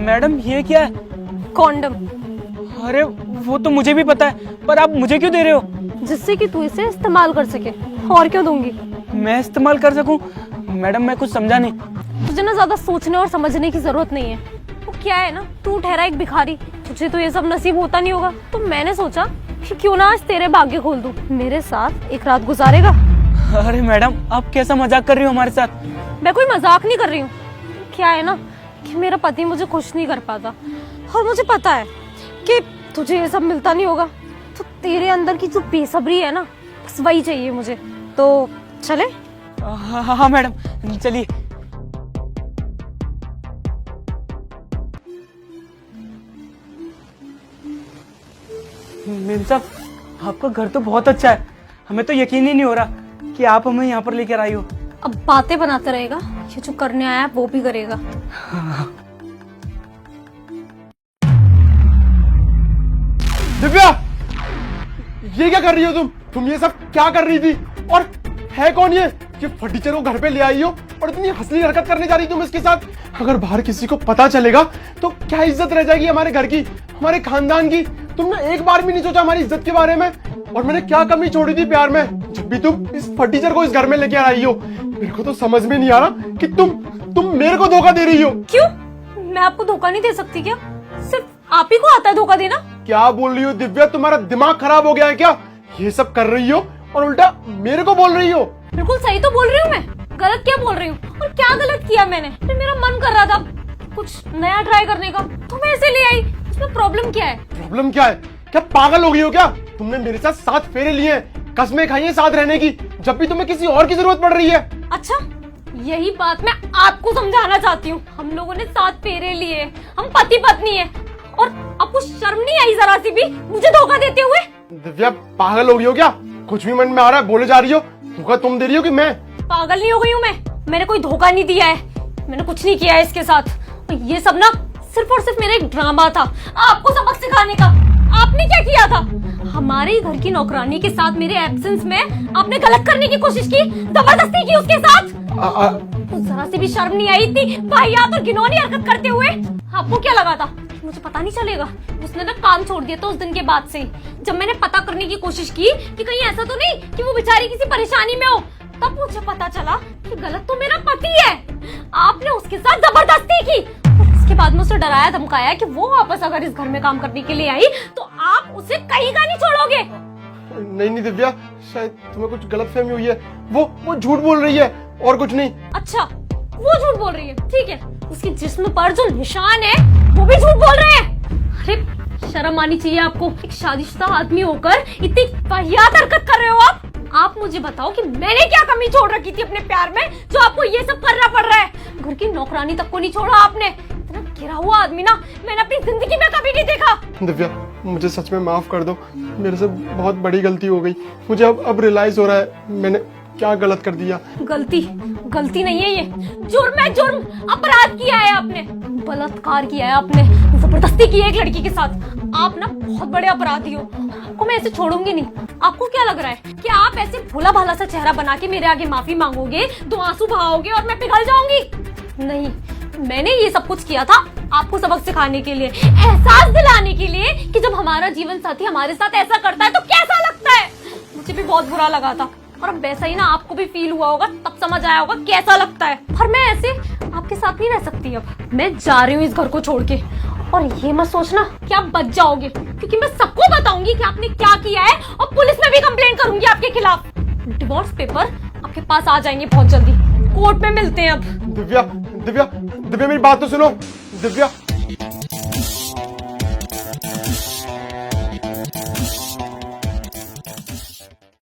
Madam ये क्या है? कॉन्डम। अरे वो तो मुझे भी पता है, पर आप मुझे क्यों दे रहे हो? जिससे कि तू इसे इस्तेमाल कर सके। और क्यों दूंगी? मैं इस्तेमाल कर सकूं? मैडम मैं कुछ समझा नहीं। तुझे ना ज्यादा सोचने और समझने की जरूरत नहीं है। वो क्या है ना, तू ठहरा एक भिखारी, तुझे तो ये सब नसीब होता नहीं होगा। तो मैंने सोचा कि क्यों ना आज तेरे भाग्य खोल दूं। मेरे साथ एक रात गुजारेगा? अरे मैडम आप कैसा मजाक कर रही हो हमारे साथ? मैं कोई मजाक नहीं कर रही हूँ। क्या है ना कि मेरा पति मुझे खुश नहीं कर पाता, और मुझे पता है कि तुझे ये सब मिलता नहीं होगा। तो तेरे अंदर की जो बेसब्री है ना, बस वही चाहिए मुझे। तो चले? हाँ हाँ मैडम चलिए। मेम साहब आपका घर तो बहुत अच्छा है, हमें तो यकीन ही नहीं हो रहा कि आप हमें यहाँ पर लेकर आई हो। अब बातें बनाते रहेगा, ये जो करने आया है वो भी करेगा। दिव्या, ये क्या कर रही हो तुम ये सब क्या कर रही थी? और है कौन ये फर्नीचर को घर पे ले आई हो और इतनी हंसली हरकत करने जा रही तुम इसके साथ? अगर बाहर किसी को पता चलेगा तो क्या इज्जत रह जाएगी हमारे घर की, हमारे खानदान की? तुमने एक बार भी नहीं सोचा हमारी इज्जत के बारे में? और मैंने क्या कमी छोड़ी थी प्यार में जब भी तुम इस फर्नीचर को इस घर में लेके आई हो? मेरे को तो समझ में नहीं आ रहा कि तुम मेरे को धोखा दे रही हो। क्यों? मैं आपको धोखा नहीं दे सकती क्या? सिर्फ आप ही को आता है धोखा देना? क्या बोल रही हो दिव्या, तुम्हारा दिमाग खराब हो गया है क्या? ये सब कर रही हो और उल्टा मेरे को बोल रही हो। बिल्कुल सही तो बोल रही हूँ मैं, गलत क्या बोल रही हूँ? और क्या गलत किया मैंने? मेरा मन कर रहा था कुछ नया ट्राई करने का, तो मैं ऐसे ले आई। इसमें प्रॉब्लम क्या है? प्रॉब्लम क्या है? क्या पागल हो गई हो क्या? तुमने मेरे साथ 7 फेरे लिए हैं, कसमें खाई हैं साथ रहने की, जब भी तुम्हें किसी और की जरूरत पड़ रही है। अच्छा, यही बात मैं आपको समझाना चाहती हूँ। हम लोगों ने 7 फेरे लिए, हम पति पत्नी है, और आपको शर्म नहीं आई जरा सी भी मुझे धोखा देते हुए? दिव्या पागल हो गई हो क्या? कुछ भी मन में आ रहा है बोले जा रही हो। धोखा तुम दे रही हो कि मैं? पागल नहीं हो गई हूँ मैंने कोई धोखा नहीं दिया है, मैंने कुछ नहीं किया है इसके साथ। ये सब ना सिर्फ और सिर्फ मेरा एक ड्रामा था आपको सबक सिखाने का। आपने क्या किया था? हमारे घर की नौकरानी के साथ मेरे एब्सेंस में आपने गलत करने की कोशिश की, जबरदस्ती की उसके साथ। तो जरा सी भी शर्म नहीं आई थी वाहियात और घिनौनी हरकत करते हुए? आपको क्या लगा था मुझे पता नहीं चलेगा? उसने ना काम छोड़ दिया था उस दिन के बाद से, जब मैंने पता करने की कोशिश की कि कहीं ऐसा तो नहीं कि वो बेचारी किसी परेशानी में हो। तब मुझे पता चला कि गलत तो मेरा पति है। आपने उसके साथ जबरदस्ती की, इसके बाद में उसे डराया धमकाया कि वो वापस अगर इस घर में काम करने के लिए आई तो आप उसे कहीं का नहीं छोड़ोगे। नहीं दिव्या, शायद तुम्हें कुछ गलतफहमी हुई है। वो झूठ बोल रही है और कुछ नहीं। अच्छा, वो झूठ बोल रही है, ठीक है। उसके जिस्म पर जो निशान है वो भी झूठ बोल रहे हैं। अरे शर्म आनी चाहिए आपको, एक शादीशुदा आदमी होकर इतनी वाहियात हरकत कर रहे हो आप। आप मुझे बताओ कि मैंने क्या कमी छोड़ रखी थी अपने प्यार में जो आपको ये सब करना पड़ रहा है? घर की नौकरानी तक को नहीं छोड़ा आपने। इतना गिरा हुआ आदमी ना मैंने अपनी जिंदगी में कभी नहीं देखा। दिव्या मुझे सच में माफ कर दो, मेरे से बहुत बड़ी गलती हो गई। मुझे अब रियलाइज हो रहा है मैंने क्या गलत कर दिया। गलती नहीं है, ये जुर्म है, जुर्म, अपराध किया है आपने, बलात्कार किया है आपने, जबरदस्ती की है एक लड़की के साथ। आप ना बहुत बड़े अपराधी हो, आपको मैं ऐसे छोड़ूंगी नहीं। आपको क्या लग रहा है कि आप ऐसे भोला भाला सा चेहरा बना के मेरे आगे माफी मांगोगे, 2 आंसू बहाओगे और मैं पिघल जाऊंगी? नहीं, मैंने ये सब कुछ किया था आपको सबक सिखाने के लिए, एहसास दिलाने के लिए कि जब हमारा जीवन साथी हमारे साथ ऐसा करता है तो कैसा लगता है। मुझे भी बहुत बुरा लगा था, और अब वैसा ही ना आपको भी फील हुआ होगा, तब समझ आया होगा कैसा लगता है। पर मैं ऐसे आपके साथ नहीं रह सकती। अब मैं जा रही हूँ इस घर को छोड़ के, और ये मत सोचना कि आप बच जाओगे, क्योंकि मैं सबको बताऊंगी कि आपने क्या किया है, और पुलिस में भी कंप्लेन करूंगी आपके खिलाफ। डिवोर्स पेपर आपके पास आ जाएंगे बहुत जल्दी, कोर्ट में मिलते हैं अब। दिव्या मेरी बात तो सुनो। दिव्या